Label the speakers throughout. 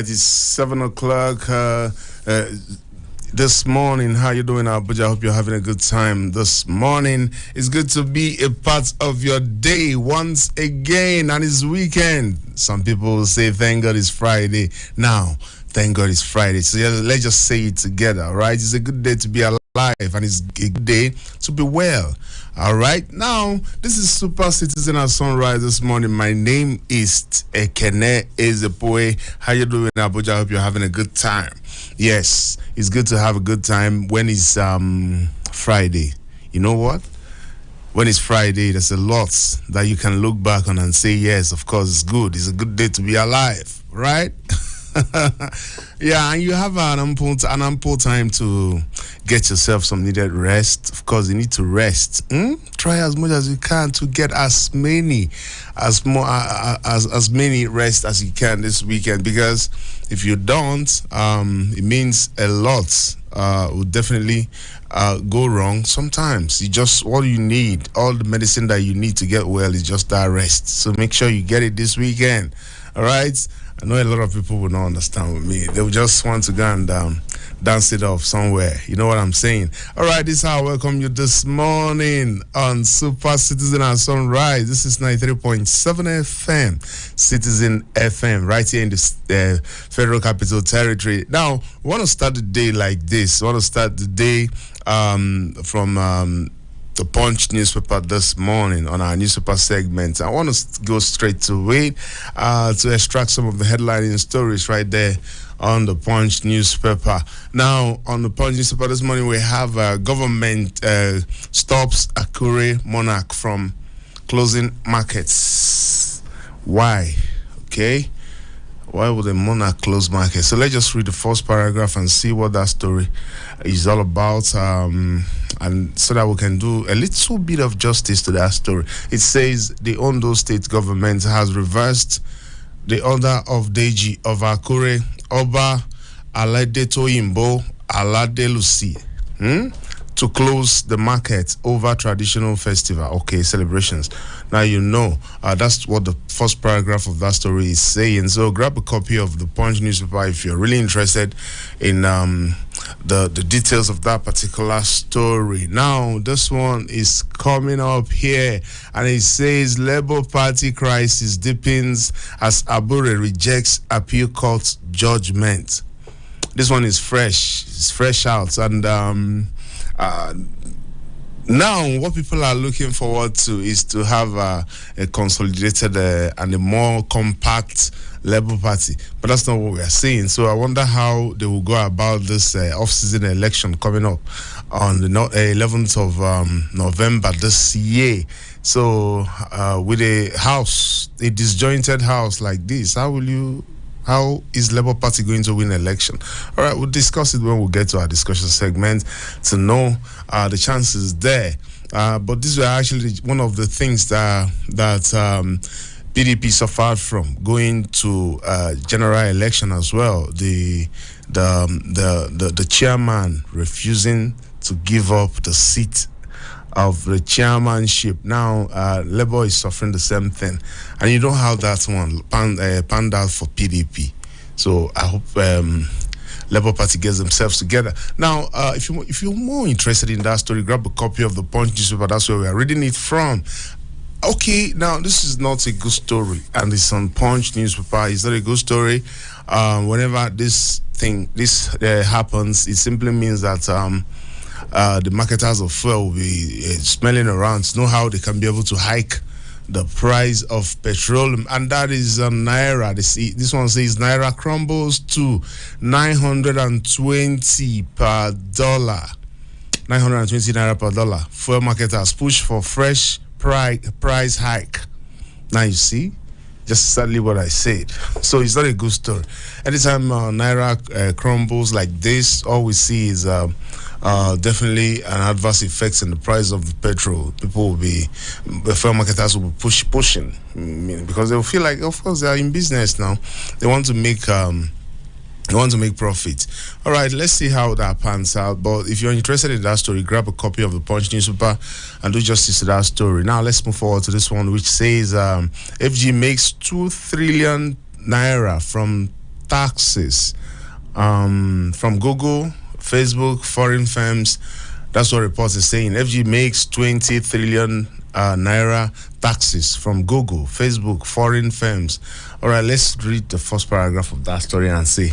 Speaker 1: right, it's 7 o'clock this morning. How you doing, Abuja? I hope you're having a good time this morning. It's good to be a part of your day once again, and it's weekend. Some people will say, thank God it's Friday. Now, thank God it's Friday. So let's just say it together, all right? It's a good day to be alive, and it's a good day to be well. All right, now this is Super Citizen at Sunrise this morning. My name is EKENE EZEPUE. How you doing, Abuja? I hope you're having a good time. Yes, it's good to have a good time when it's Friday. You know what? When it's Friday, there's a lot that you can look back on and say, yes, of course, it's good. It's a good day to be alive, right? Yeah, and you have an ample time to get yourself some needed rest. Of course, you need to rest. Try as much as you can to get as many rest as you can this weekend, because if you don't, it means a lot will definitely go wrong. Sometimes all you need, all the medicine that you need to get well is just that rest. So make sure you get it this weekend. All right. I know a lot of people will not understand with me. They will just want to go and dance it off somewhere. You know what I'm saying? All right, this is how I welcome you this morning on Super Citizen and Sunrise. This is 93.7 FM, Citizen FM, right here in the Federal Capital Territory. Now, we want to start the day like this. We want to start the day from the Punch newspaper this morning on our newspaper segment. I want to go straight to it to extract some of the headlining stories right there on the Punch newspaper. Now, on the Punch newspaper this morning, we have government stops Akure Monarch from closing markets. Why? Okay. Why would a monarch close market? So let's just read the first paragraph and see what that story is all about, and so that we can do a little bit of justice to that story. It says the Ondo State government has reversed the order of Deji of Akure, Oba Aladetoyimbo Aladelusi, to close the market over traditional festival, celebrations. Now you know that's what the first paragraph of that story is saying. So grab a copy of the Punch newspaper if you're really interested in the details of that particular story. Now this one is coming up here, and it says Labour Party crisis deepens as Abure rejects appeal court judgment. This one is fresh. It's fresh out, and now what people are looking forward to is to have a consolidated and a more compact Labour Party, but that's not what we are seeing. So I wonder how they will go about this off-season election coming up on the 11th of November this year. So with a disjointed house like this, how is Labour Party going to win election? All right, we'll discuss it when we get to our discussion segment to know the chances there. But these were actually one of the things that PDP suffered from going to general election as well. The chairman refusing to give up the seat of the chairmanship. Now Labour is suffering the same thing, and you know how that one panned out for PDP. So I hope Labour Party gets themselves together. Now if you're more interested in that story, grab a copy of the Punch newspaper. That's where we are reading it from. Okay, now this is not a good story, and it's on Punch newspaper. It's not a good story. Whenever this happens, it simply means that the marketers of fuel will be smelling around to know how they can be able to hike the price of petroleum, and that is Naira. This one says Naira crumbles to 920 per dollar. 920 Naira per dollar. Fuel marketers push for fresh price hike. Now you see, just sadly what I said. So it's not a good story. Anytime Naira crumbles like this, all we see is definitely an adverse effect in the price of the petrol. The fuel marketers will be pushing, because they will feel like, of course, they are in business now. They want to make profit. All right, let's see how that pans out. But if you're interested in that story, grab a copy of the Punch newspaper and do justice to that story. Now let's move forward to this one, which says FG makes 2 trillion naira from taxes from Google, Facebook, foreign firms. That's what reports are saying. FG makes 20 trillion naira taxes from Google, Facebook, foreign firms. All right, let's read the first paragraph of that story and see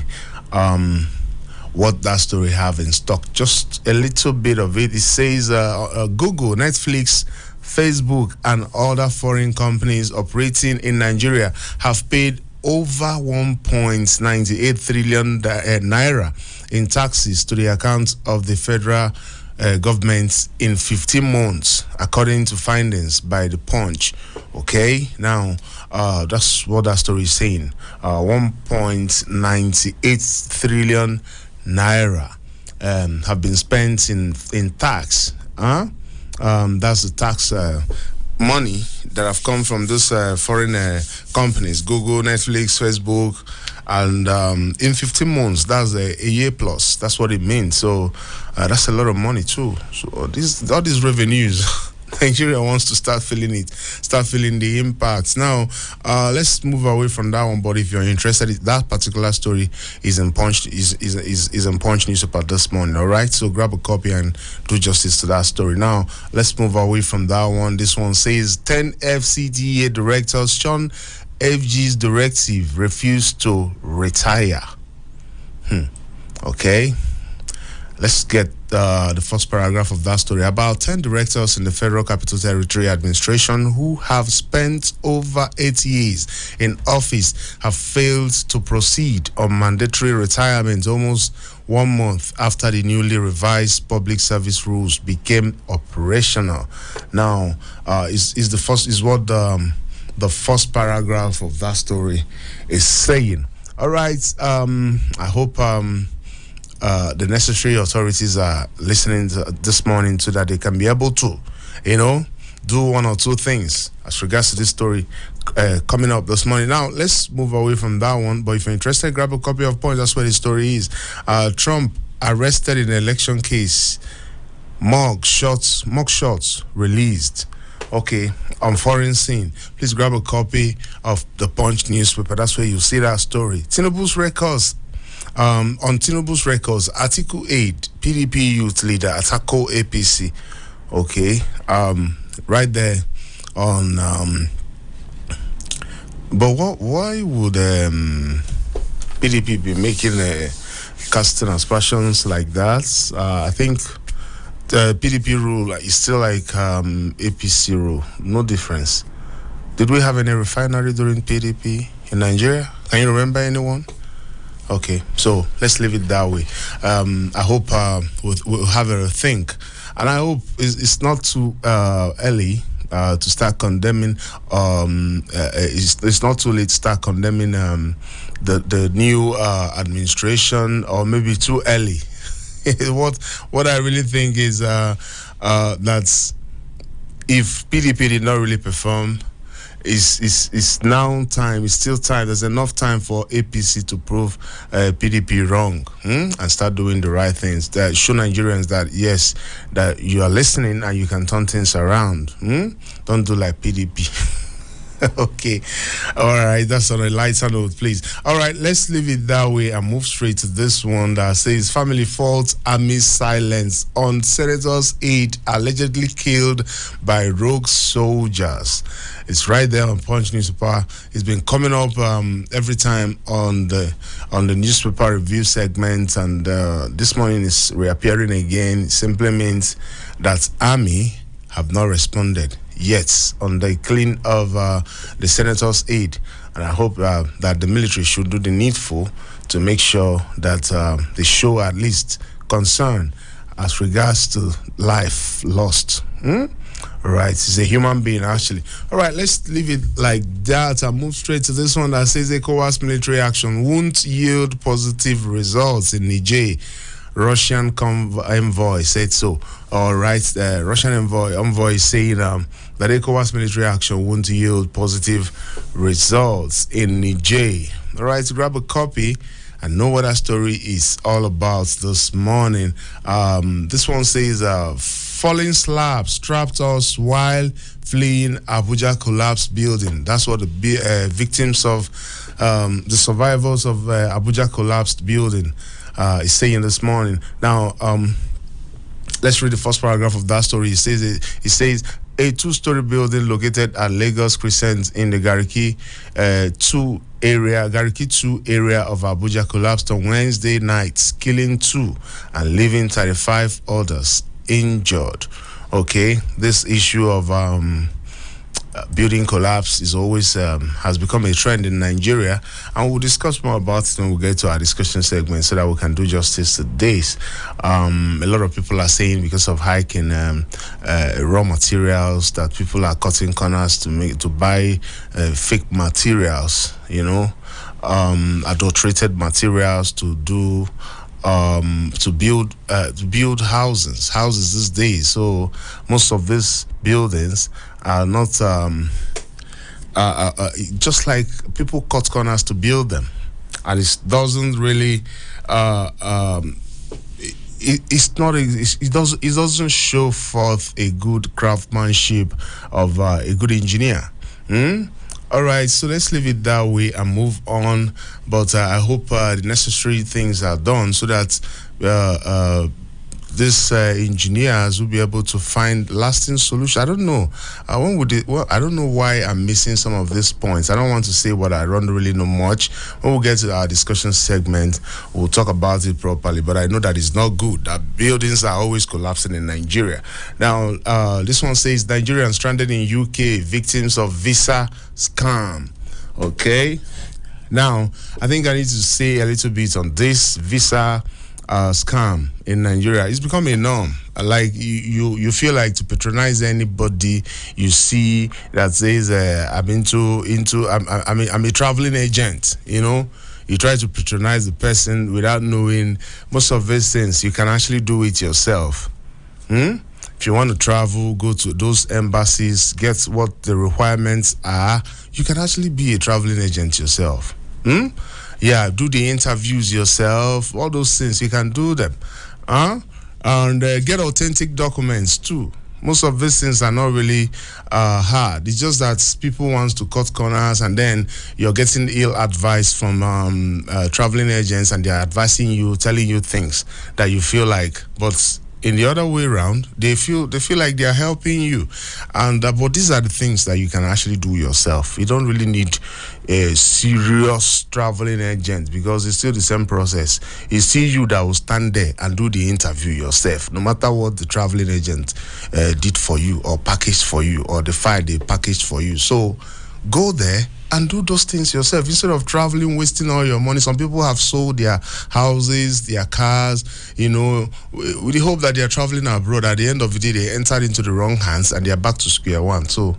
Speaker 1: what that story have in stock. Just a little bit of it. It says Google, Netflix, Facebook, and other foreign companies operating in Nigeria have paid over 1.98 trillion naira in taxes to the account of the federal government in 15 months, according to findings by the Punch. Okay, now that's what that story is saying. 1.98 trillion naira have been spent in tax. That's the tax money that have come from those foreign companies, Google, Netflix, Facebook, and in 15 months, that's a year plus. That's what it means. So that's a lot of money too. So all these revenues, Nigeria wants to start feeling it, start feeling the impacts. Now, let's move away from that one. But if you're interested, that particular story is in Punch is in Punch newspaper this morning. All right, so grab a copy and do justice to that story. Now, let's move away from that one. This one says 10 FCDA directors shun FG's directive, refused to retire. Okay. Let's get the first paragraph of that story. About 10 directors in the Federal Capital Territory Administration who have spent over 8 years in office have failed to proceed on mandatory retirement almost 1 month after the newly revised public service rules became operational. Now, is what the first paragraph of that story is saying. All right. I hope the necessary authorities are listening this morning so that they can be able to, do one or two things as regards to this story coming up this morning. Now, let's move away from that one. But if you're interested, grab a copy of Point. That's where the story is. Trump arrested in an election case. Mug shots released. Okay, on foreign scene. Please grab a copy of the Punch newspaper. That's where you see that story. Tinubu's records. On Tinubu's records, Article 8, PDP youth leader, Atako APC. Okay, right there on. But why would PDP be making casting aspersions like that? I think the PDP rule is still like APC rule, no difference. Did we have any refinery during PDP in Nigeria? Can you remember anyone? Okay, so let's leave it that way. I hope we'll have a think, and I hope it's not too early to start condemning. It's not too late to start condemning the new administration, or maybe too early. What I really think is that if PDP did not really perform, it's now time. It's still time. There's enough time for APC to prove PDP wrong and start doing the right things. That show Nigerians that yes, that you are listening and you can turn things around. Don't do like PDP. Okay, all right, that's on a lighter note, please. All right, let's leave it that way and move straight to this one that says family faults army's silence on senator's aide allegedly killed by rogue soldiers. It's right there on Punch newspaper. It's been coming up every time on the newspaper review segment, and this morning is reappearing again. It simply means that army have not responded yet on the killing of the senator's aide, and I hope that the military should do the needful to make sure that they show at least concern as regards to life lost. All right, he's a human being actually. All right, let's leave it like that and move straight to this one that says ECOWAS military action won't yield positive results in Niger. Russian envoy said so. All right, the Russian envoy is saying that ECOWAS military action won't yield positive results in Niger. All right, so grab a copy and know what that story is all about this morning. This one says falling slabs trapped us while fleeing Abuja collapsed building. That's what the victims of the survivors of Abuja collapsed building is saying this morning. Now, let's read the first paragraph of that story. It says a two-story building located at Lagos Crescent in the Gariki 2 area of Abuja collapsed on Wednesday night, killing 2 and leaving 35 others injured. Okay, this issue of building collapse is always has become a trend in Nigeria, and we'll discuss more about it when we get to our discussion segment so that we can do justice to this. A lot of people are saying because of hike in raw materials that people are cutting corners to buy fake materials, adulterated materials to build houses these days. So most of these buildings are not just like people cut corners to build them, and it doesn't really it doesn't show forth a good craftsmanship of a good engineer. All right, so let's leave it that way and move on. But I hope the necessary things are done so that these engineers will be able to find lasting solution. I don't know. I don't know why I'm missing some of these points. I don't want to say what I don't really know much. When we get to our discussion segment, we'll talk about it properly. But I know that it's not good. That buildings are always collapsing in Nigeria. Now, this one says Nigerians stranded in UK, victims of visa scam. Okay. Now, I think I need to say a little bit on this visa scam in Nigeria. It's become a norm. Like you feel like to patronize anybody you see that says I'm a traveling agent. You try to patronize the person without knowing most of these things. You can actually do it yourself. If you want to travel, go to those embassies, get what the requirements are. You can actually be a traveling agent yourself. Yeah, do the interviews yourself, all those things, you can do them. And get authentic documents too. Most of these things are not really hard. It's just that people want to cut corners, and then you're getting ill advice from traveling agents, and they're advising you, telling you things that you feel like, but in the other way around, they feel like they are helping you. And but these are the things that you can actually do yourself. You don't really need a serious traveling agent, because it's still the same process. It's still you that will stand there and do the interview yourself, no matter what the traveling agent did for you or packaged for you, or the file they packaged for you. So go there and do those things yourself instead of traveling, wasting all your money. Some people have sold their houses, their cars, with the hope that they are traveling abroad. At the end of the day, they entered into the wrong hands and they are back to square one. So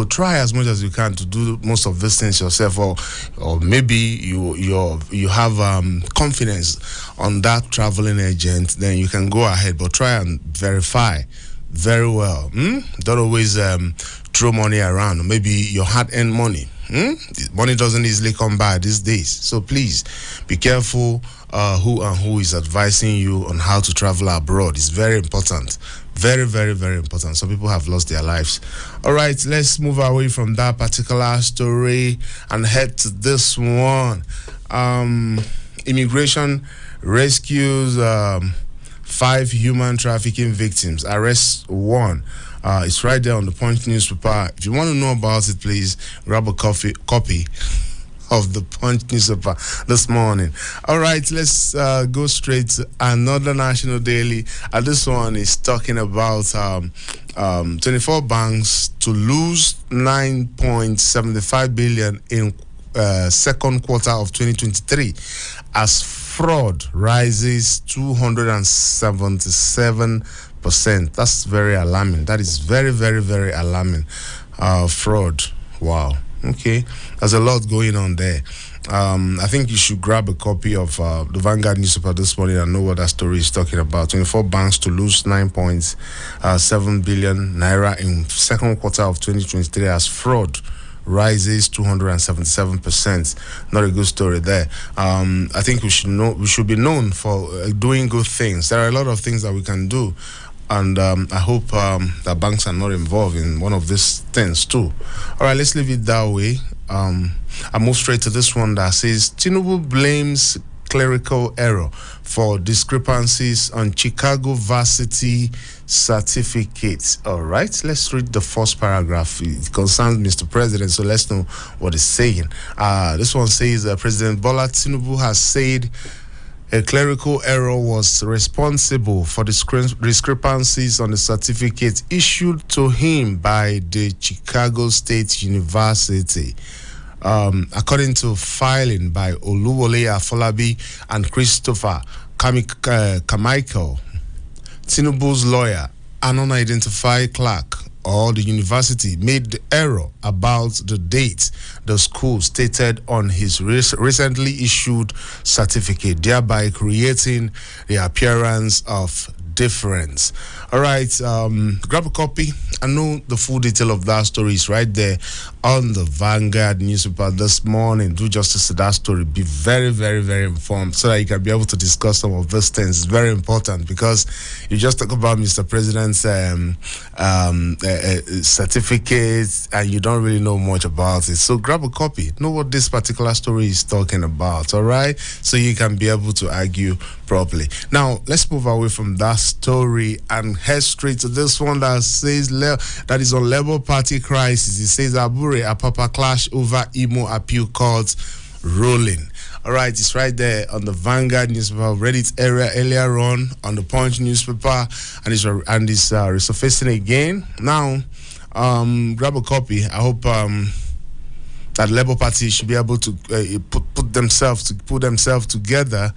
Speaker 1: try as much as you can to do most of these things yourself, or maybe you have confidence on that traveling agent. Then you can go ahead, but try and verify very well. Don't always throw money around. Maybe your hard-earned money. Money doesn't easily come by these days. So please be careful who is advising you on how to travel abroad. It's very important. Very, very, very important. Some people have lost their lives. All right, let's move away from that particular story and head to this one. Immigration rescues 5 human trafficking victims, arrests 1. It's right there on the Punch newspaper. If you want to know about it, please grab a copy of the Punch newspaper this morning. All right, let's go straight to another national daily. This one is talking about 24 banks to lose 9.75 billion in second quarter of 2023 as fraud rises 277%. That's very alarming. That is very, very, very alarming. Fraud. Wow. Okay. There's a lot going on there. I think you should grab a copy of the Vanguard newspaper this morning and know what that story is talking about. 24 banks to lose 9.7 billion naira in second quarter of 2023 as fraud rises 277%. Not a good story there. I think we should be known for doing good things. There are a lot of things that we can do, and I hope that banks are not involved in one of these things too. All right, let's leave it that way. I move straight to this one that says Tinubu blames clerical error for discrepancies on Chicago varsity certificates. All right, let's read the first paragraph. It concerns Mr. President, so let's know what it's saying. This one says President Bola Tinubu has said a clerical error was responsible for discrepancies on the certificate issued to him by the Chicago State University. According to filing by Oluwole Afolabi and Christopher Carmichael, Tinubu's lawyer, an unidentified clerk or the university made the error about the date the school stated on his recently issued certificate, thereby creating the appearance of difference. All right, grab a copy. I know the full detail of that story is right there on the Vanguard newspaper this morning. Do justice to that story. Be very, very, very informed so that you can be able to discuss some of those things. It's very important because you just talk about Mr. President's certificates and you don't really know much about it. So grab a copy. Know what this particular story is talking about, all right? So you can be able to argue properly. Now, let's move away from that story and head straight to this one that says that is on Labour Party crisis. It says Abure Apapa clash over Imo appeal court ruling. All right, it's right there on the Vanguard newspaper. I've read it earlier on the Punch newspaper, and it's resurfacing again now. Grab a copy. I hope that Labour Party should be able to put themselves together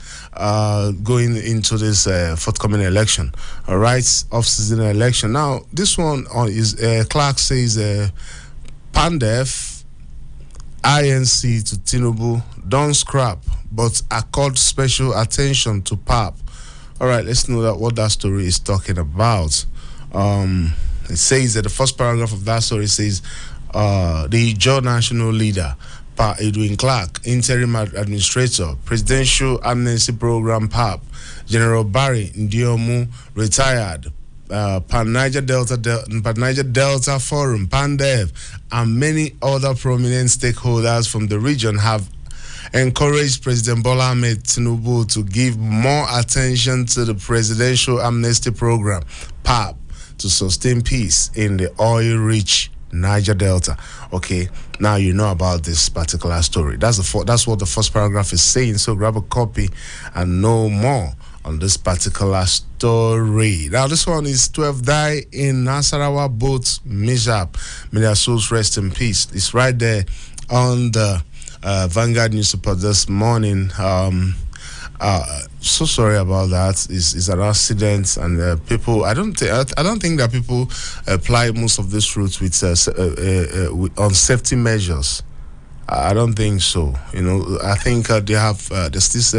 Speaker 1: going into this forthcoming election. All right, off-season election. Now, this one is Clark says Pandef INC to Tinubu don't scrap but accord special attention to PAP. All right, let's know what that story is talking about. It says that the first paragraph of that story says the Ijaw national leader, Pa Edwin Clark, interim administrator, presidential amnesty program PAP, General Barry Ndiomu, retired, Pan Niger Delta Forum, PANDEV, and many other prominent stakeholders from the region have encouraged President Bola Ahmed Tinubu to give more attention to the presidential amnesty program PAP to sustain peace in the oil-rich Niger Delta. Okay, now you know about this particular story. That's what the first paragraph is saying. So grab a copy and know more on this particular story. Now this one is 12 die in Nasarawa boat mishap. May their souls rest in peace. It's right there on the Vanguard newspaper this morning. So sorry about that. It's an accident, and people. I don't think that people apply most of these routes with on safety measures. I don't think so. You know, I think they have there's this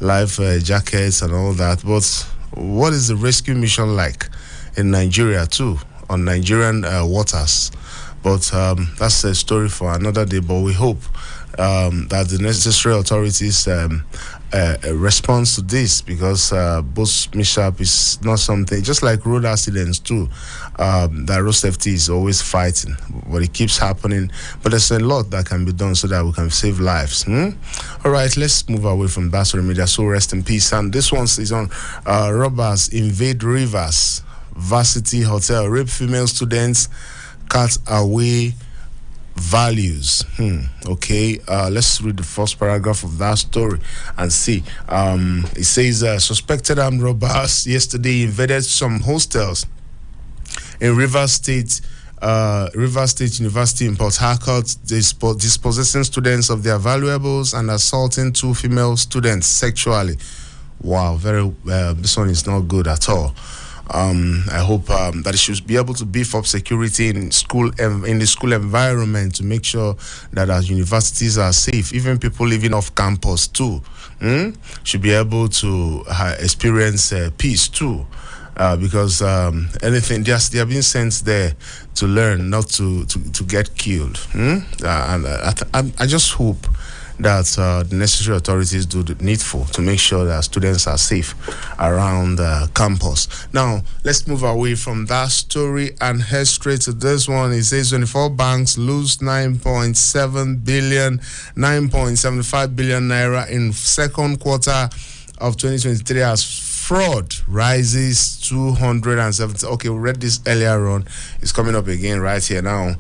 Speaker 1: life jackets and all that. But what is the rescue mission like in Nigeria too, on Nigerian waters? But that's a story for another day. But we hope that the necessary authorities response to this, because boat mishap is not something, just like road accidents too, that road safety is always fighting, but it keeps happening. But there's a lot that can be done so that we can save lives. All right, let's move away from that story. May their soul rest in peace. And this one is on robbers invade Rivers Varsity Hotel, rape female students, cut away values. Okay, let's read the first paragraph of that story and see. It says suspected armed robbers yesterday invaded some hostels in Rivers State University in Port Harcourt, dispossessing students of their valuables and assaulting 2 female students sexually. Wow, this one is not good at all. I hope that it should be able to beef up security in the school environment to make sure that our universities are safe. Even people living off campus too should be able to experience peace too. because anything they are being sent there to learn, not to get killed. I just hope that the necessary authorities do the needful to make sure that students are safe around campus. Now, let's move away from that story and head straight to this one. It says 24 banks lose 9.75 billion naira in second quarter of 2023 as fraud rises 270. Okay, we read this earlier on. It's coming up again right here now.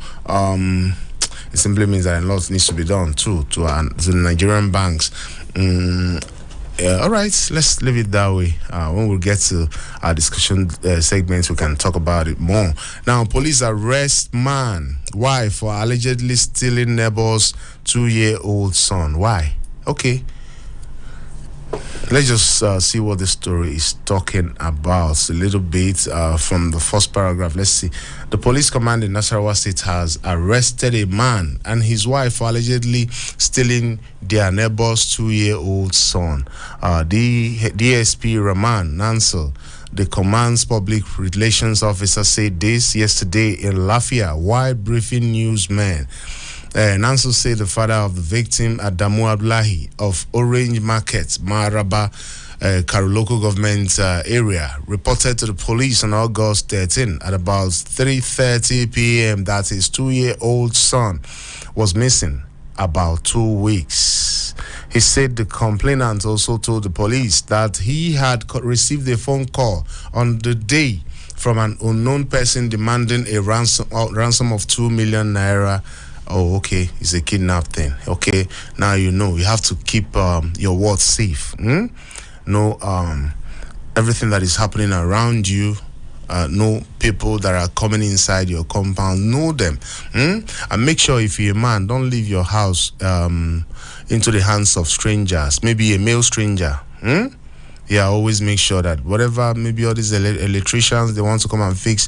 Speaker 1: It simply means that a lot needs to be done too to the Nigerian banks. All right, let's leave it that way. When we get to our discussion segments, we can talk about it more. Now, police arrest man, wife for allegedly stealing neighbor's 2-year-old son. Why? Okay. Let's just see what the story is talking about a little bit from the first paragraph. Let's see. The police command in Nasarawa State has arrested a man and his wife for allegedly stealing their neighbor's 2-year-old son. The DSP Rahman Nansel, the command's public relations officer, said this yesterday in Lafia while briefing newsmen. Nanso said the father of the victim, Adamu Abdullahi of Orange Market, Maraba, Karu local government area, reported to the police on August 13 at about 3:30 p.m. that his 2-year-old son was missing about 2 weeks. He said the complainant also told the police that he had received a phone call on the day from an unknown person demanding a ransom of 2 million naira. Oh, okay, it's a kidnap thing. Okay, now you know you have to keep your words safe. Know everything that is happening around you. Know people that are coming inside your compound. Know them, and make sure if you're a man, don't leave your house into the hands of strangers. Maybe a male stranger. Yeah, always make sure that whatever, maybe all these electricians, they want to come and fix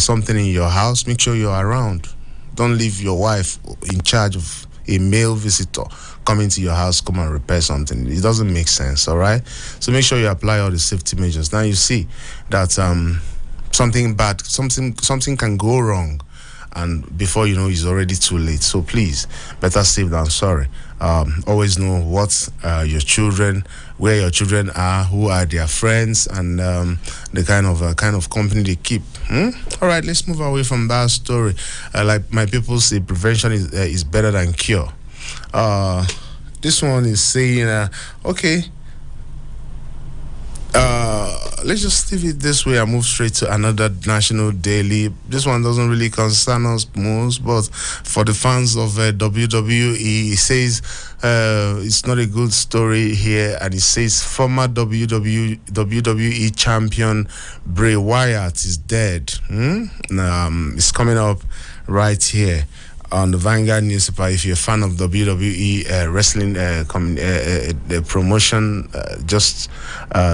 Speaker 1: something in your house. Make sure you're around. Don't leave your wife in charge of a male visitor coming to your house, come and repair something. It doesn't make sense, all right? So make sure you apply all the safety measures. Now you see that something bad, something can go wrong, and before you know, it's already too late. So please, better safe than sorry. Always know what your children, where your children are, who are their friends, and the kind of company they keep. All right, let's move away from that story. Like my people say, prevention is better than cure. This one is saying, okay. Let's just leave it this way and move straight to another national daily. This one doesn't really concern us most, but for the fans of WWE, it says it's not a good story here, and it says former WWE champion Bray Wyatt is dead. It's coming up right here on the Vanguard newspaper. If you're a fan of WWE wrestling promotion, just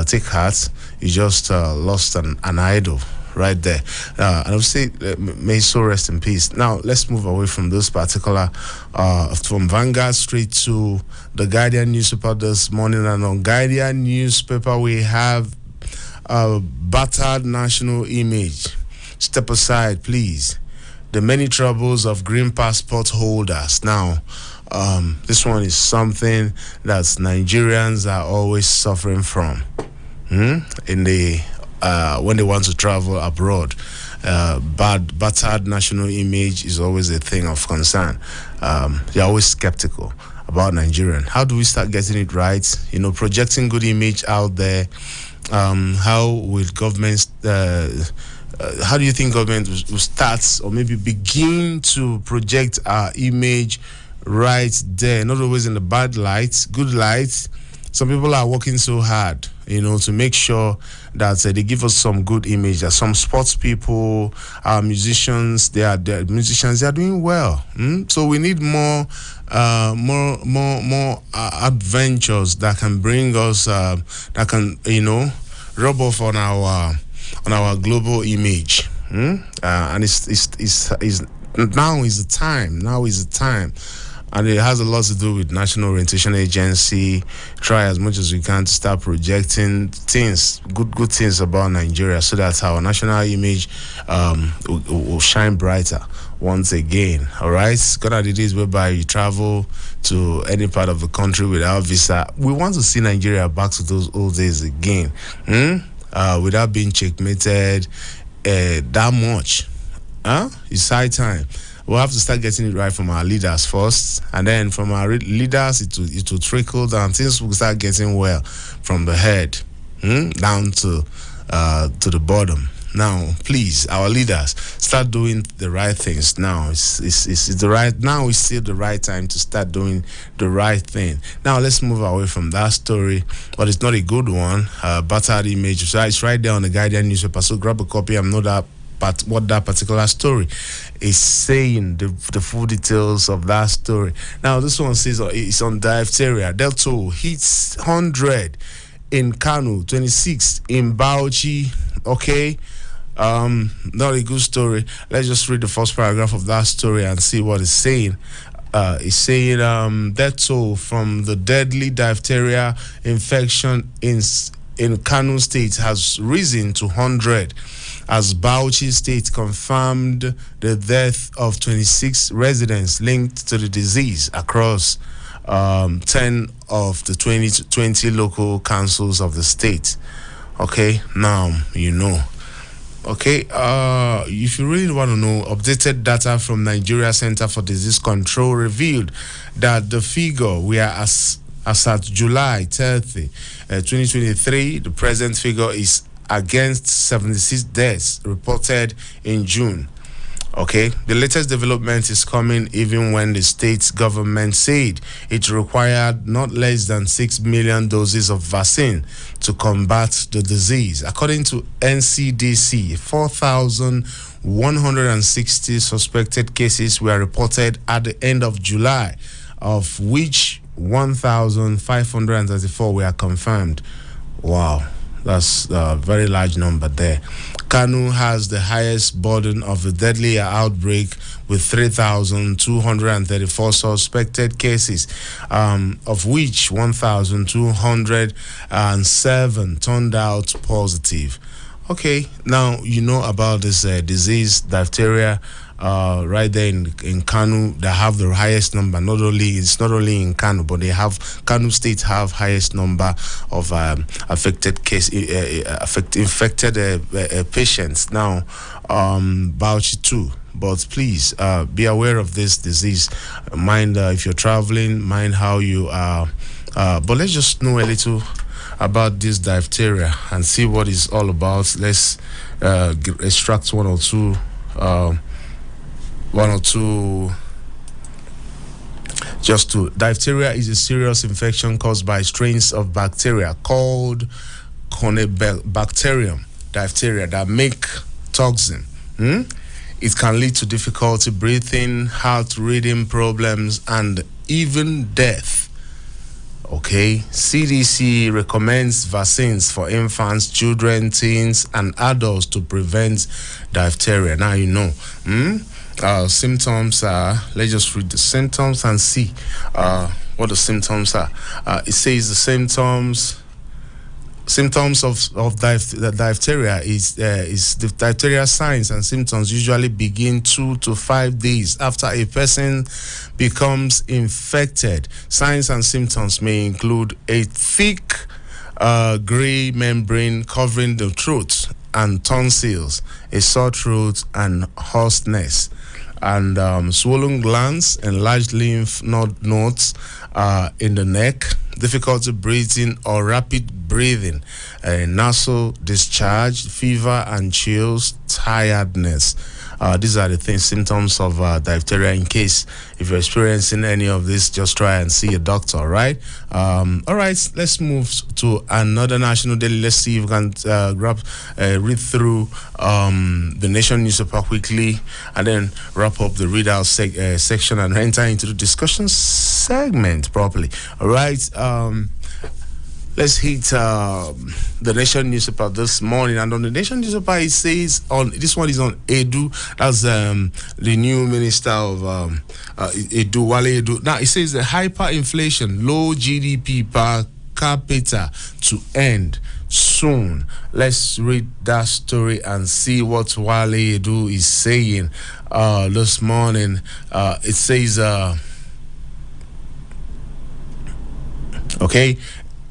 Speaker 1: take heart. You just lost an idol right there. And I'll say, may his soul rest in peace. Now, let's move away from this particular, from Vanguard straight to the Guardian newspaper this morning. And on Guardian newspaper, we have battered national image. Step aside, please. The many troubles of green passport holders. Now, this one is something that Nigerians are always suffering from. In the when they want to travel abroad, battered national image is always a thing of concern. They're always skeptical about Nigerian. How do we start getting it right? You know, projecting good image out there. How will governments? How do you think government will start or maybe begin to project our image right there? Not always in the bad light, good light. Some people are working so hard, you know, to make sure that they give us some good image. That some sports people, musicians, they are doing well. So we need more adventures that can bring us, that can, you know, rub off on our global image. And it's now is the time. Now is the time. And it has a lot to do with National Orientation Agency. Try as much as we can to start projecting things, good things about Nigeria, so that our national image will shine brighter once again. All right, gone are the days whereby you travel to any part of the country without visa. We want to see Nigeria back to those old days again, without being checkmated that much. It's high time. We'll have to start getting it right from our leaders first, and then from our leaders, it will trickle down. Things will start getting well from the head down to the bottom. Now, please, our leaders, start doing the right things now. It's the right now. It's still the right time to start doing the right thing. Now, let's move away from that story, but it's not a good one. Battered image. So it's right there on the Guardian newspaper. So grab a copy and know that. But what that particular story is saying, the full details of that story. Now, this one says it's on diphtheria. Delta hits 100 in Kano, 26 in Bauchi. Okay, not a good story. Let's just read the first paragraph of that story and see what it's saying. It's saying death toll from the deadly diphtheria infection in Kano State has risen to 100. As Bauchi State confirmed the death of 26 residents linked to the disease across 10 of the 20 local councils of the state. Okay, now you know. Okay, if you really want to know, updated data from Nigeria Center for Disease Control revealed that the figure we are as at July 30, 2023, the present figure is against 76 deaths reported in June. Okay, the latest development is coming even when the state government said it required not less than 6 million doses of vaccine to combat the disease. According to NCDC, 4,160 suspected cases were reported at the end of July, of which 1,534 were confirmed. Wow. That's a very large number there. Kano has the highest burden of the deadly outbreak with 3,234 suspected cases, of which 1,207 turned out positive. Okay, now you know about this disease, diphtheria, right there in Kano. They have the highest number. It's not only in Kano, but they have Kano State have highest number of infected patients. Now, Bauchi too. But please be aware of this disease. Mind if you're traveling, mind how you are. But let's just know a little about this diphtheria and see what it's all about. Let's extract one or two. Diphtheria is a serious infection caused by strains of bacteria called Conibacterium diphtheria that make toxin. It can lead to difficulty breathing, heart rhythm problems, and even death. Okay, CDC recommends vaccines for infants, children, teens, and adults to prevent diphtheria. Now you know. Symptoms are, let's just read the symptoms and see what the symptoms are. It says the symptoms of diphtheria is the diphtheria signs and symptoms usually begin 2 to 5 days after a person becomes infected. Signs and symptoms may include a thick gray membrane covering the throat and tonsils, a sore throat and hoarseness, and swollen glands, enlarged lymph node nodes in the neck, difficulty breathing or rapid breathing, nasal discharge, fever and chills, tiredness. These are the symptoms of diphtheria. In case if you're experiencing any of this, just try and see a doctor. All right. All right. Let's move to another national daily. Let's see if we can read through the Nation newspaper quickly, and then wrap up the readout section and enter into the discussion segment properly. All right. Let's hit the Nation newspaper this morning, and on the Nation newspaper it says on this one is on Edu. That's the new minister of Edu, Wale Edu. Now it says the hyperinflation, low GDP per capita to end soon. Let's read that story and see what Wale Edu is saying this morning. It says okay.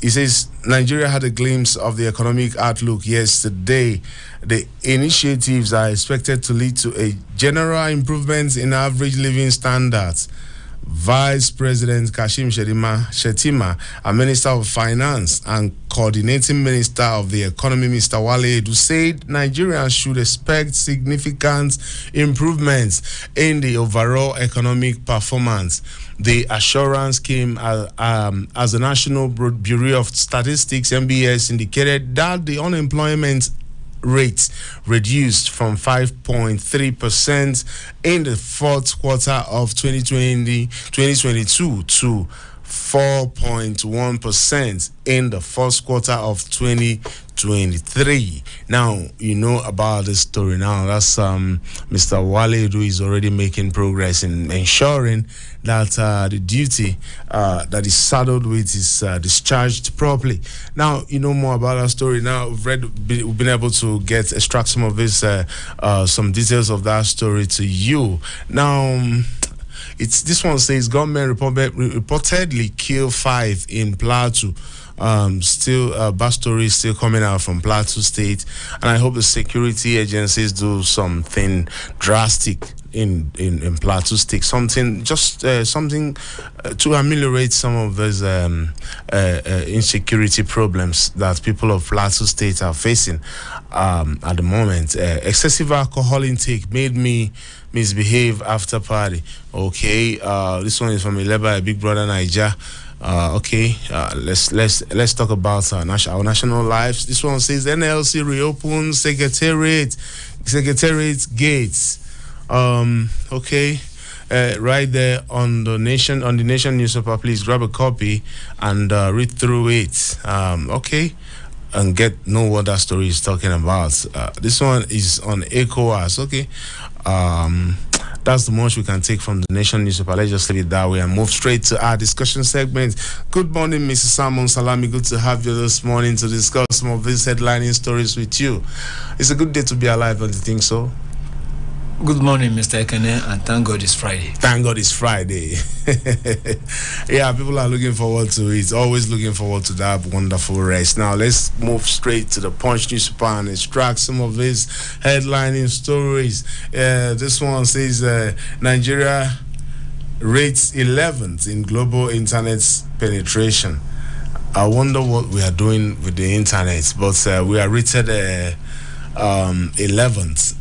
Speaker 1: It says Nigeria had a glimpse of the economic outlook yesterday. The initiatives are expected to lead to a general improvement in average living standards. Vice President Kashim Shettima, a Minister of Finance and Coordinating Minister of the Economy, Mr. Wale Edu, said Nigerians should expect significant improvements in the overall economic performance. The assurance came as the National Bureau of Statistics, NBS, indicated that the unemployment rate reduced from 5.3% in the fourth quarter of 2022 to 4.1% in the first quarter of 2023. Now, you know about this story now. That's Mr. Wale Edu is already making progress in ensuring that the duty that is saddled with is discharged properly. Now, you know more about that story. Now, we've been able to extract some of this, some details of that story to you. Now, this one says government reportedly killed 5 in Plateau. Still, bad story still coming out from Plateau State, and I hope the security agencies do something drastic in Plateau State, something to ameliorate some of those insecurity problems that people of Plateau State are facing at the moment. Excessive alcohol intake made me misbehave after party. Okay, this one is from Ileba, Big Brother Niger. Let's talk about our national lives. This one says NLC reopens secretariat gates. Right there on the Nation newspaper. Please grab a copy and read through it. And know what that story is talking about. This one is on ECOWAS. That's the most we can take from the Nation newspaper. Let's just leave it that way and move straight to our discussion segment. Good morning, Mrs. Salmon. Salami, good to have you this morning to discuss some of these headlining stories with you. It's a good day to be alive, don't you think so?
Speaker 2: Good morning, Mr. EKENE, and thank God it's Friday.
Speaker 1: Thank God it's Friday. Yeah, people are looking forward to it. Always looking forward to that wonderful rest. Now, let's move straight to the Punch newspaper and extract some of these headlining stories. This one says Nigeria rates 11th in global internet penetration. I wonder what we are doing with the internet, but we are rated 11th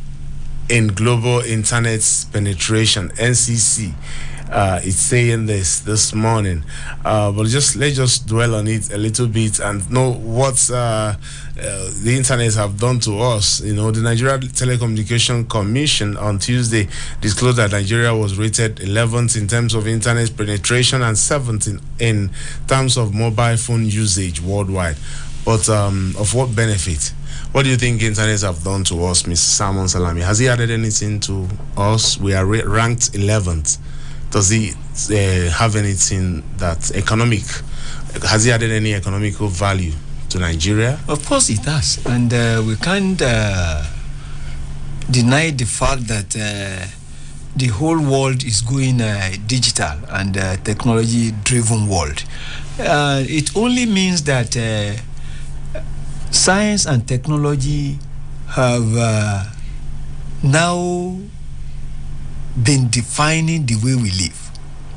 Speaker 1: in global internet penetration. NCC is saying this morning, but let's just dwell on it a little bit and know what the internet have done to us. You know, the Nigeria Telecommunication Commission on Tuesday disclosed that Nigeria was rated 11th in terms of internet penetration and 7th in terms of mobile phone usage worldwide. But of what benefit? What do you think internet have done to us, Mr. Salmon Salami? Has he added anything to us? We are ranked 11th. Does he have anything that economic? Has he added any economical value to Nigeria?
Speaker 2: Of course it has. And we can't deny the fact that the whole world is going digital and technology-driven world. It only means that science and technology have now been defining the way we live,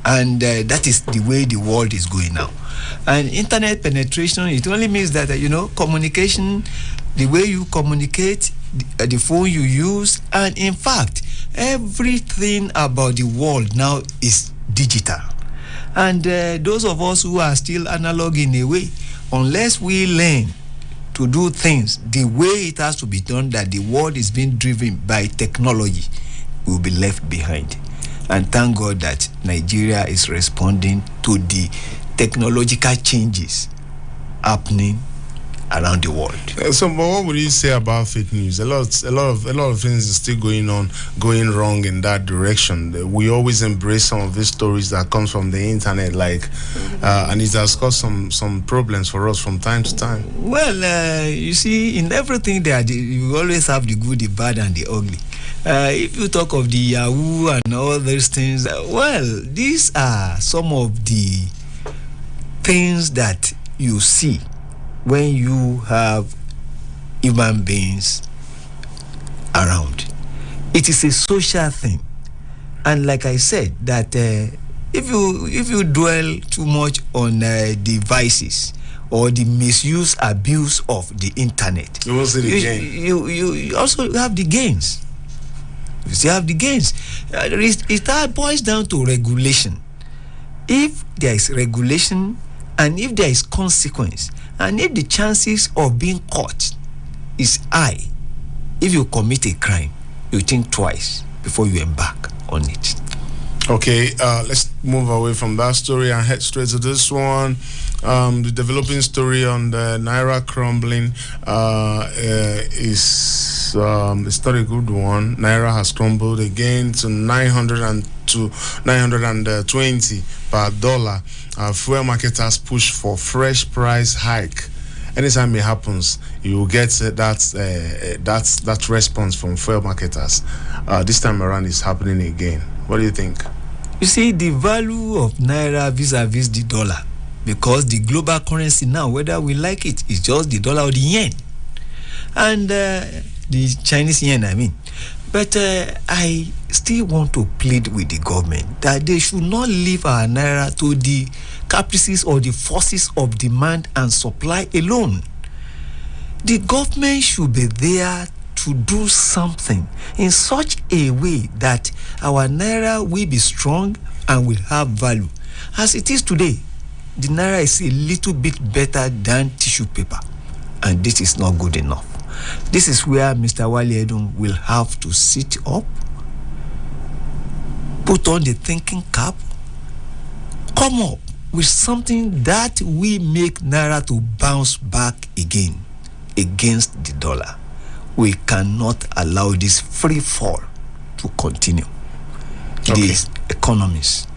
Speaker 2: and that is the way the world is going now. And internet penetration, it only means that communication, the way you communicate, the phone you use, and in fact everything about the world now is digital. And those of us who are still analog in a way, unless we learn to do things the way it has to be done, that the world is being driven by technology, will be left behind. And thank God that Nigeria is responding to the technological changes happening around the world.
Speaker 1: So, but what would you say about fake news? A lot of things are still going wrong in that direction. We always embrace some of these stories that comes from the internet, and it has caused some problems for us from time to time.
Speaker 2: Well, you see, in everything you always have the good, the bad, and the ugly. If you talk of the Yahoo and all those things, well, these are some of the things that you see when you have human beings around. It is a social thing, and like I said, that if you dwell too much on the vices or the misuse, abuse of the internet,
Speaker 1: You will see the gain.
Speaker 2: you also have the gains. You still have the gains. It boils down to regulation. If there is regulation, and if there is consequence, and if the chances of being caught is high, if you commit a crime, you think twice before you embark on it.
Speaker 1: Okay, let's move away from that story and head straight to this one. The developing story on the Naira crumbling is it's not a good one. Naira has crumbled again to 920 per dollar. Fuel marketers push for fresh price hike. Anytime it happens, you will get that response from fuel marketers. This time around, it's happening again. What do you think?
Speaker 2: You see, the value of Naira vis-a-vis the dollar, because the global currency now, whether we like it, is just the dollar or the yen. And the Chinese yen, I mean. But I still want to plead with the government that they should not leave our Naira to the caprices or the forces of demand and supply alone. The government should be there to do something in such a way that our Naira will be strong and will have value. As it is today, the Naira is a little bit better than tissue paper, and this is not good enough. This is where Mr. Wale Edun will have to sit up, put on the thinking cap, come up with something that will make Naira to bounce back again against the dollar. We cannot allow this free fall to continue.
Speaker 1: Okay.
Speaker 2: These economists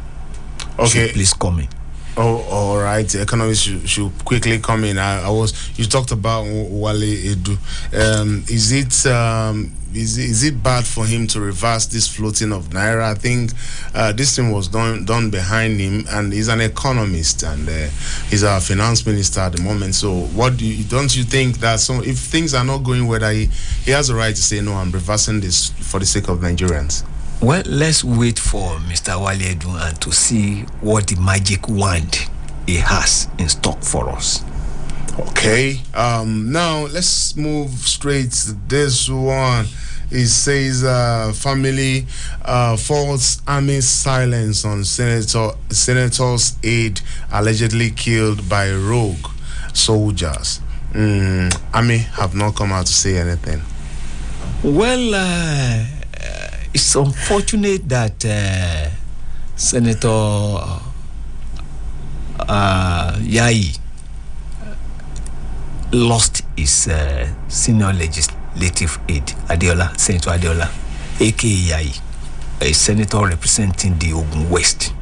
Speaker 2: should please come in.
Speaker 1: Oh, all right. The economists should quickly come in. You talked about Wale Edu. Is it bad for him to reverse this floating of Naira? I think this thing was done behind him, and he's an economist, and he's our finance minister at the moment. So, don't you think that if things are not going well, that he has a right to say, no, I'm reversing this for the sake of Nigerians?
Speaker 2: Well, let's wait for Mr. Wale Edun and to see what the magic wand he has in stock for us.
Speaker 1: Okay. Now let's move straight to this one. It says family false army silence on senator's aide allegedly killed by rogue soldiers. Army have not come out to say anything.
Speaker 2: Well, it's unfortunate that Senator Yayi lost his senior legislative aide, Senator Adeola, aka Yayi, a senator representing the Ogun West.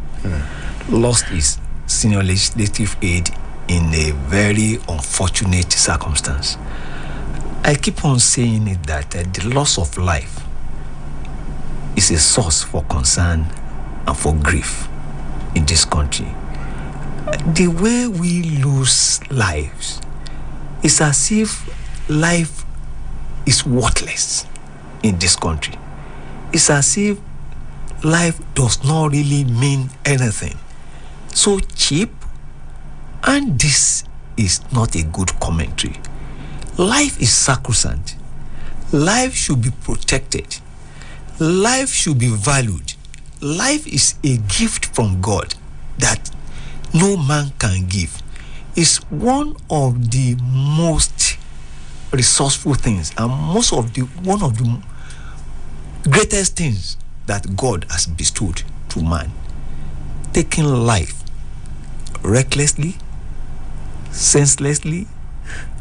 Speaker 2: Lost his senior legislative aide in a very unfortunate circumstance. I keep on saying it that the loss of life is a source for concern and for grief in this country. The way we lose lives is as if life is worthless in this country. It's as if life does not really mean anything. So cheap, and this is not a good commentary. Life is sacrosanct. Life should be protected. Life should be valued. Life is a gift from God that no man can give. It's one of the most resourceful things and one of the greatest things that God has bestowed to man. Taking life recklessly, senselessly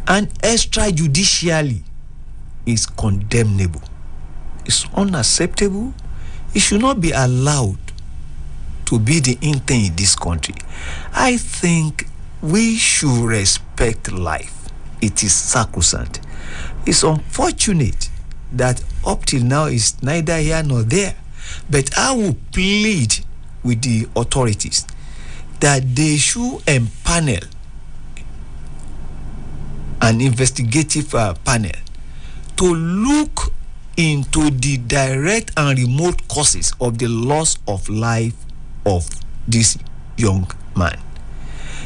Speaker 2: and extrajudicially is condemnable. It's unacceptable. It should not be allowed to be the intent in this country. I think we should respect life. It is sacrosanct. It's unfortunate that up till now it's neither here nor there. But I will plead with the authorities that they should empanel an investigative panel to look into the direct and remote causes of the loss of life of this young man.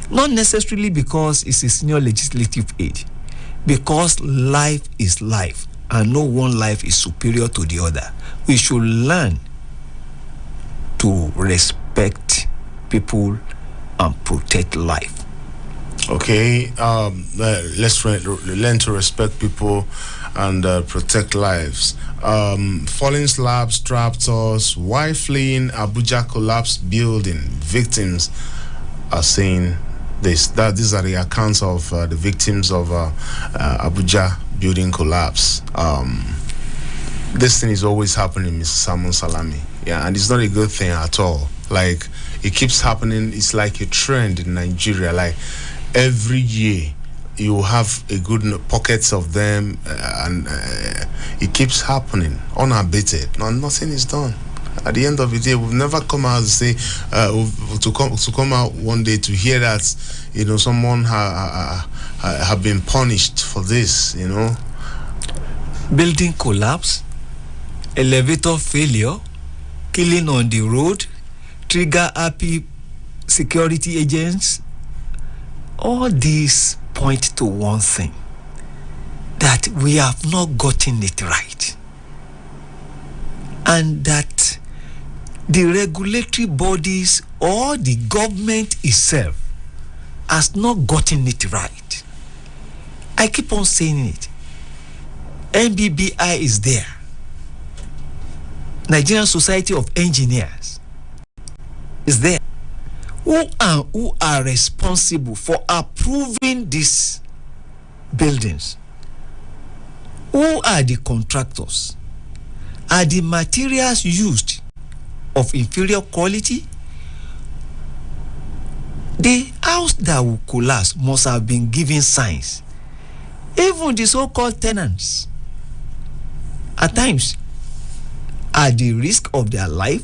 Speaker 2: Not necessarily because it's a senior legislative age, because life is life and no one life is superior to the other. We should learn to respect people and protect life.
Speaker 1: Okay, let's learn to respect people and protect lives. Falling slabs, trapdoors, why fleeing Abuja collapsed building? Victims are saying this. These are the accounts of the victims of Abuja building collapse. This thing is always happening, Mr. Salmon Salami. Yeah, and it's not a good thing at all. Like, it keeps happening. It's like a trend in Nigeria. Like, every year you have a good pockets of them, and it keeps happening unabated. No, nothing is done. At the end of the day, we've never come out and say to come out one day to hear that someone have been punished for this.
Speaker 2: Building collapse, elevator failure, killing on the road, trigger happy security agents. All these point to one thing, that we have not gotten it right, and that the regulatory bodies or the government itself has not gotten it right. I keep on saying it. NBBI is there. Nigerian Society of Engineers is there. Who are responsible for approving these buildings? Who are the contractors? Are the materials used of inferior quality? The house that will collapse must have been given signs. Even the so-called tenants, at times, at the risk of their life,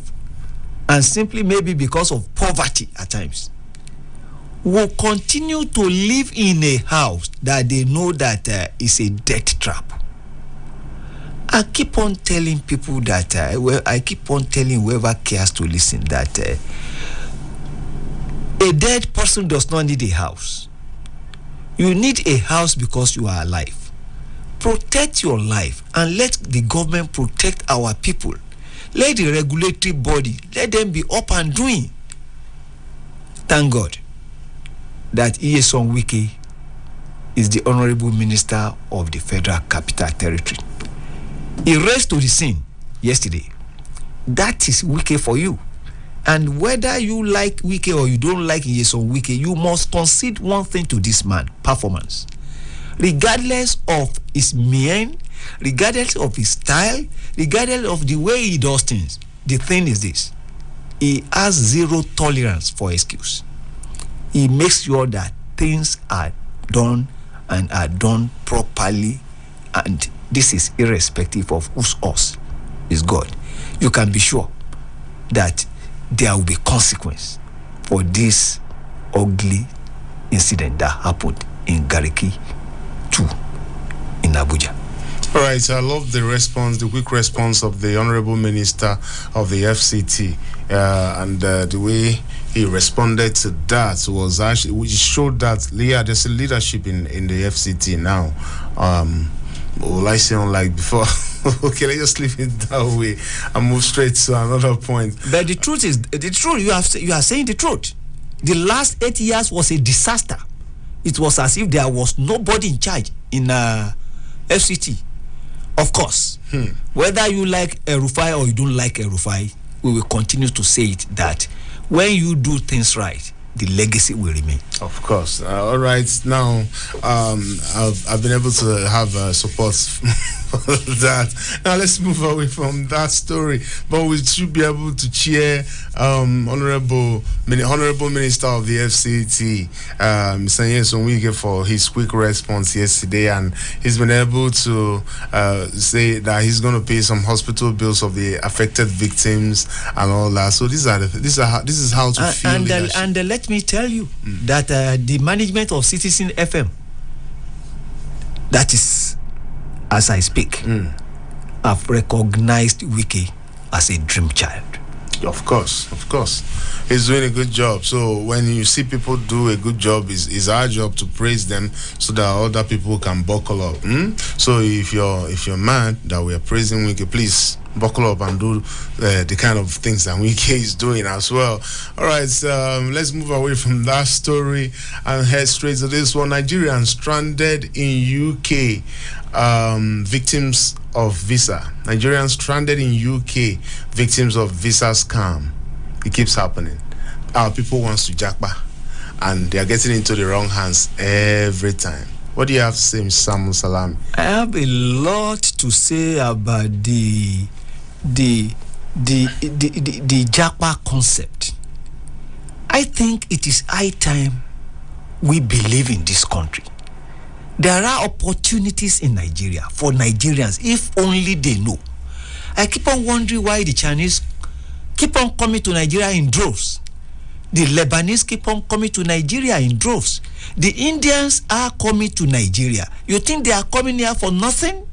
Speaker 2: and simply maybe because of poverty at times, will continue to live in a house that they know that is a death trap. I keep on telling people that, I keep on telling whoever cares to listen that a dead person does not need a house. You need a house because you are alive. Protect your life and let the government protect our people. Let the regulatory body, let them be up and doing. Thank God that Nyesom Wike is the Honorable Minister of the Federal Capital Territory. He rose to the scene yesterday. That is Wike for you. And whether you like Wike or you don't like Nyesom Wike, you must concede one thing to this man: performance. Regardless of his mien, regardless of his style, regardless of the way he does things, the thing is this: he has zero tolerance for excuse. He makes sure that things are done and are done properly, and this is irrespective of whose us is God. You can be sure that there will be consequence for this ugly incident that happened in Gariki 2 in Abuja.
Speaker 1: All right, so I love the response, the quick response of the Honorable Minister of the FCT, and the way he responded to that was actually, which showed that there's a leadership in the FCT now. Will I say unlike before? Okay, let's just leave it that way and move straight to another point.
Speaker 2: But the truth is, the truth, you are saying the truth. The last 8 years was a disaster. It was as if there was nobody in charge in FCT. Of course, whether you like El-Rufai or you don't like El-Rufai, we will continue to say it, that when you do things right, the legacy will remain.
Speaker 1: Of course. All right. Now, I've been able to have support for that. Now, let's move away from that story. But we should be able to cheer Honorable Minister of the FCT, Mr. Nyesom Wike, for his quick response yesterday. And he's been able to say that he's going to pay some hospital bills of the affected victims and all that. So this is how to feel.
Speaker 2: And let me tell you that the management of Citizen FM, that is, as I speak, have recognized Wike as a dream child.
Speaker 1: Of course. He's doing a good job. So when you see people do a good job, it's our job to praise them so that other people can buckle up. So if you're mad that we are praising Wike, please buckle up and do the kind of things that Wike is doing as well. All right, let's move away from that story and head straight to this one. Nigerians stranded in UK, victims of visa. Nigerians stranded in UK, victims of visa scam. It keeps happening. Our people wants to jackpot, and they are getting into the wrong hands every time. What do you have to say, Mr. Salami?
Speaker 2: I have a lot to say about the jackpot concept. I think it is high time we believe in this country. There are opportunities in Nigeria for Nigerians if only they know. I keep on wondering why the Chinese keep on coming to Nigeria in droves. The Lebanese keep on coming to Nigeria in droves. The Indians are coming to Nigeria. You think they are coming here for nothing?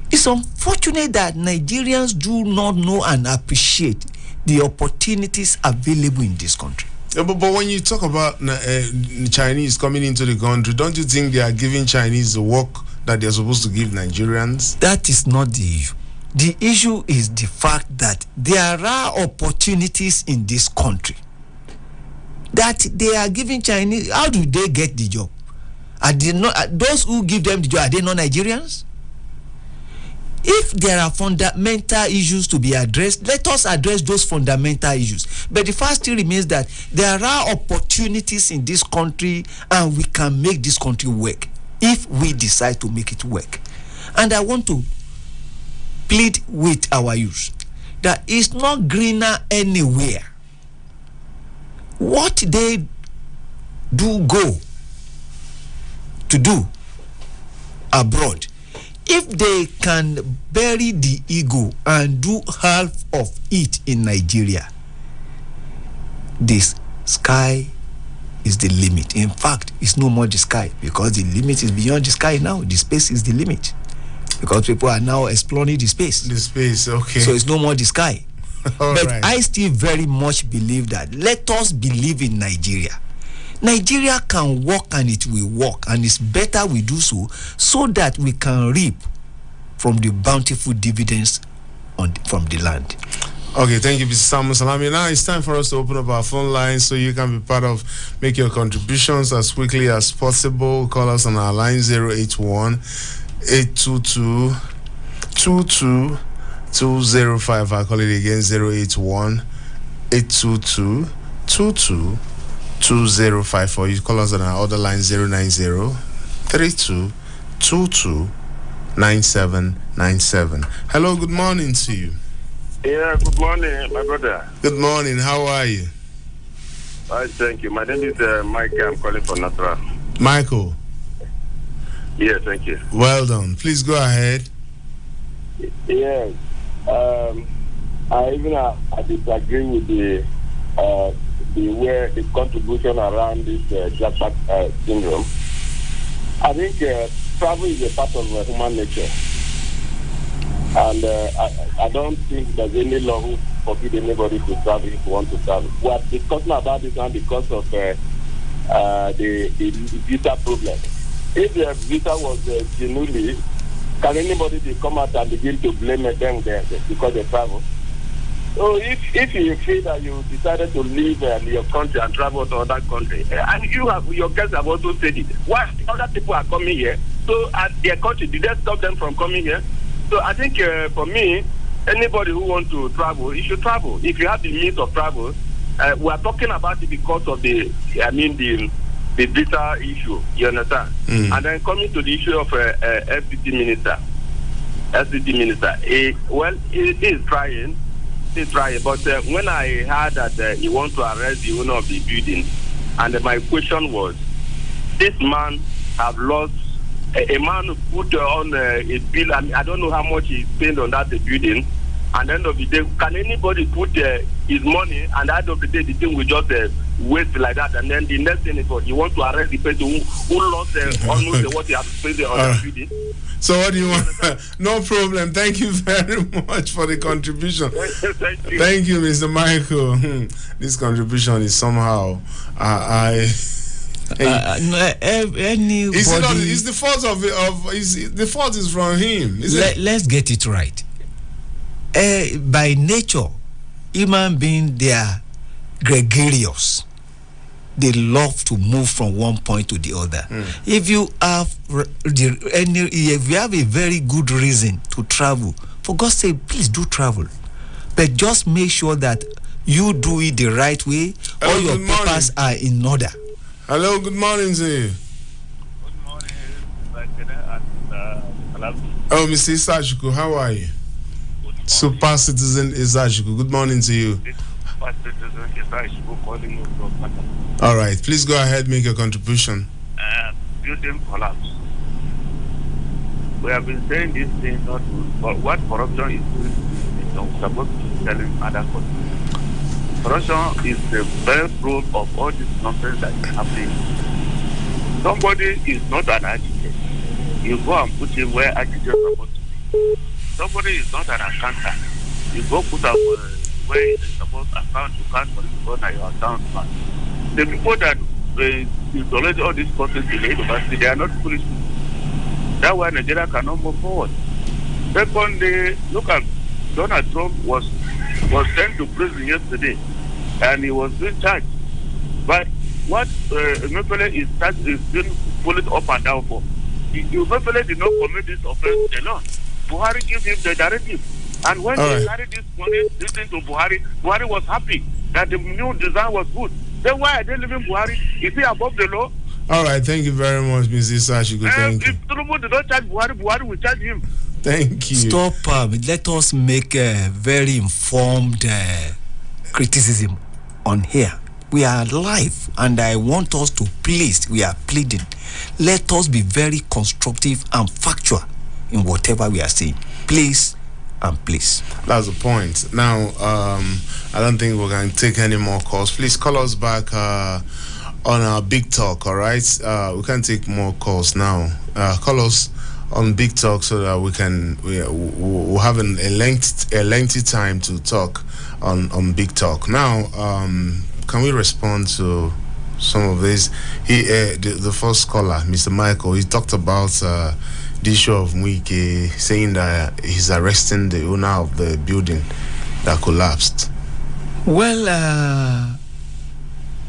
Speaker 2: It's unfortunate that Nigerians do not know and appreciate the opportunities available in this country.
Speaker 1: Yeah, but when you talk about Chinese coming into the country, don't you think they are giving Chinese the work that they're supposed to give Nigerians?
Speaker 2: That is not the issue. The issue is the fact that there are opportunities in this country that they are giving Chinese. How do they get the job? Are they not, those who give them the job, are they not Nigerians? If there are fundamental issues to be addressed, let us address those fundamental issues. But the fact still remains that there are opportunities in this country and we can make this country work if we decide to make it work. And I want to plead with our youth that it's not greener anywhere. What they do go to do abroad, if they can bury the ego and do half of it in Nigeria, this sky is the limit. In fact, it's no more the sky, because the limit is beyond the sky now. The space is the limit, because people are now exploring the space.
Speaker 1: The space, okay.
Speaker 2: So it's no more the sky. But
Speaker 1: right.
Speaker 2: I still very much believe that let us believe in Nigeria. Nigeria can work and it will work, and it's better we do so, so that we can reap from the bountiful dividends from the land.
Speaker 1: Okay, thank you, Mr. Salami. Now it's time for us to open up our phone lines so you can be part of, make your contributions as quickly as possible. Call us on our line 081-822-22205. I'll call it again, 081-822-22205. Or you call us on our other line, 090-3222-9797. Hello, good morning to you.
Speaker 3: Yeah, good morning, my brother.
Speaker 1: Good morning. How are you?
Speaker 3: Thank you. My name is Mike. I'm calling from Nasra.
Speaker 1: Michael.
Speaker 3: Yeah, thank you.
Speaker 1: Well done. Please go ahead.
Speaker 3: Yes. I disagree with the contribution around this jackpot syndrome. I think travel is a part of human nature. And I don't think there's any law who forbid anybody to travel if you want to travel. We are discussing about this now because of the visa problem. If the visa was genuinely, can anybody come out and begin to blame them because they travel? So if you feel that you decided to leave your country and travel to other country, and your guests have also said it, why other people are coming here? So at their country, did they stop them from coming here? So I think for me, anybody who wants to travel, you should travel. If you have the means of travel, we are talking about it because of the visa issue. You understand? And then coming to the issue of FCT minister. He is trying. But when I heard that he wants to arrest the owner of the building, and my question was, this man have lost a man who put on a bill. I don't know how much he spent on that building. And at the end of the day, can anybody put his money, and at the end of the day, the thing will just waste like that? And then the next thing is what you want to arrest the person who lost almost what he has spent on that building.
Speaker 1: So what do you want? No problem. Thank you very much for the contribution. Thank you, Mr. Michael. This contribution is somehow
Speaker 2: anybody.
Speaker 1: It's the fault the fault is from him.
Speaker 2: Let's get it right. By nature, human beings, they are gregarious. They love to move from one point to the other. If you have a very good reason to travel, for God's sake, please do travel. But just make sure that you do it the right way. All your papers are in order.
Speaker 1: Hello, good morning to you.
Speaker 4: Good morning, EKENE and Salami.
Speaker 1: Oh, Mr. Isajuku, how are you? Super Citizen Isajuku, good morning to you.
Speaker 4: Super Citizen Isajuku calling you from Mata.
Speaker 1: All right, please go ahead, make your contribution.
Speaker 4: Building collapse. We have been saying this thing not to, but what corruption is doing is supposed to be telling other countries. Corruption is the very root of all this nonsense that is happening. Somebody is not an architect. You go and put him where architects are supposed to be. Somebody is not an accountant. You go put up where it's supposed to account to count for your account. The people that isolate all these courses in the university, they are not foolish. That's why Nigeria cannot move forward. Secondly, look at Donald Trump was sent to prison yesterday, and he was being charged. But what Mepele is being pulled up and down for? Mepele did not commit this offense alone. Buhari gave him the directive. And when he carried this money, listening to Buhari was happy that the new design was good. Then why are they leaving Buhari? Is he above the law?
Speaker 1: All right, thank you very much, Mr. Isajuku. Thank you.
Speaker 4: If Tinubu did not charge Buhari will charge him.
Speaker 1: Thank you.
Speaker 2: Stop. Let us make a very informed criticism on here. We are live, and I want us to please, we are pleading. Let us be very constructive and factual in whatever we are saying. Please and please.
Speaker 1: That's the point. Now, I don't think we're going to take any more calls. Please call us back on our Big Talk, all right? We can't take more calls now. Call us on Big Talk so that we'll have a lengthy time to talk on Big Talk. Now, can we respond to some of this? The first caller, Mr. Michael, he talked about the issue of Mwike, saying that he's arresting the owner of the building that collapsed.
Speaker 2: Well,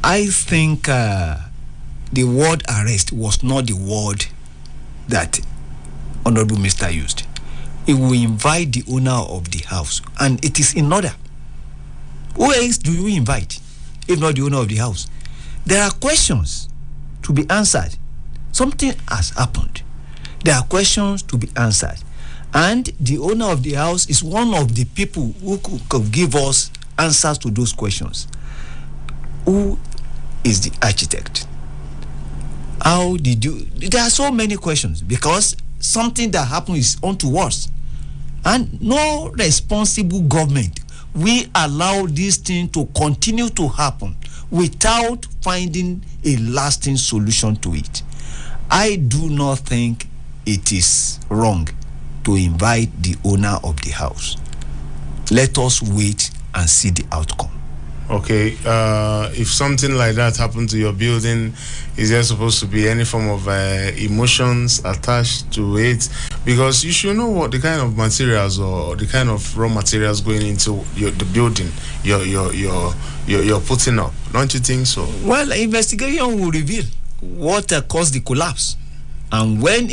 Speaker 2: I think the word arrest was not the word that Honorable Minister used. He will invite the owner of the house, and it is in order. Who else do you invite, if not the owner of the house? There are questions to be answered. Something has happened. There are questions to be answered. And the owner of the house is one of the people who could give us answers to those questions. Who is the architect? How did you... There are so many questions because something that happened is unto us. And no responsible government will allow this thing to continue to happen without finding a lasting solution to it. I do not think it is wrong to invite the owner of the house. Let us wait and see the outcome.
Speaker 1: Okay, if something like that happened to your building, is there supposed to be any form of emotions attached to it? Because you should know what the kind of materials or the kind of raw materials going into the building you're putting up. Don't you think so?
Speaker 2: Well, investigation will reveal what caused the collapse. And when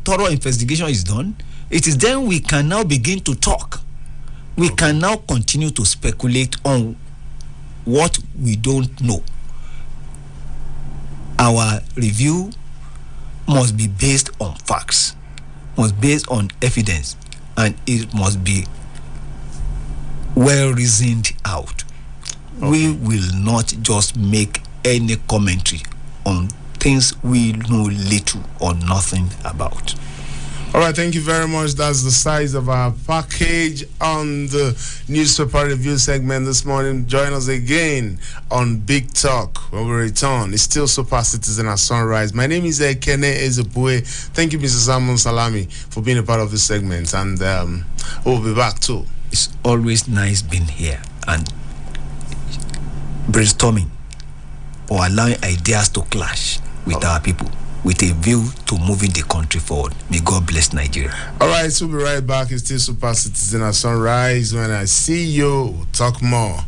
Speaker 2: thorough investigation is done, it is then we can now begin to talk. We can now continue to speculate on what we don't know. Our review must be based on facts, must be based on evidence, and it must be well reasoned out. Okay. We will not just make any commentary on things we know little or nothing about.
Speaker 1: All right, thank you very much. That's the size of our package on the newspaper review segment this morning. Join us again on Big Talk when we return. It's still Super Citizen at Sunrise. My name is EKENE EZEPUE. Thank you, Mr. Salmon Salami, for being a part of this segment, and we'll be back too.
Speaker 2: It's always nice being here and brainstorming or allowing ideas to clash with our people, with a view to moving the country forward. May God bless Nigeria.
Speaker 1: All right, so we'll be right back. It's still Super Citizen at Sunrise. When I see you, we'll talk more.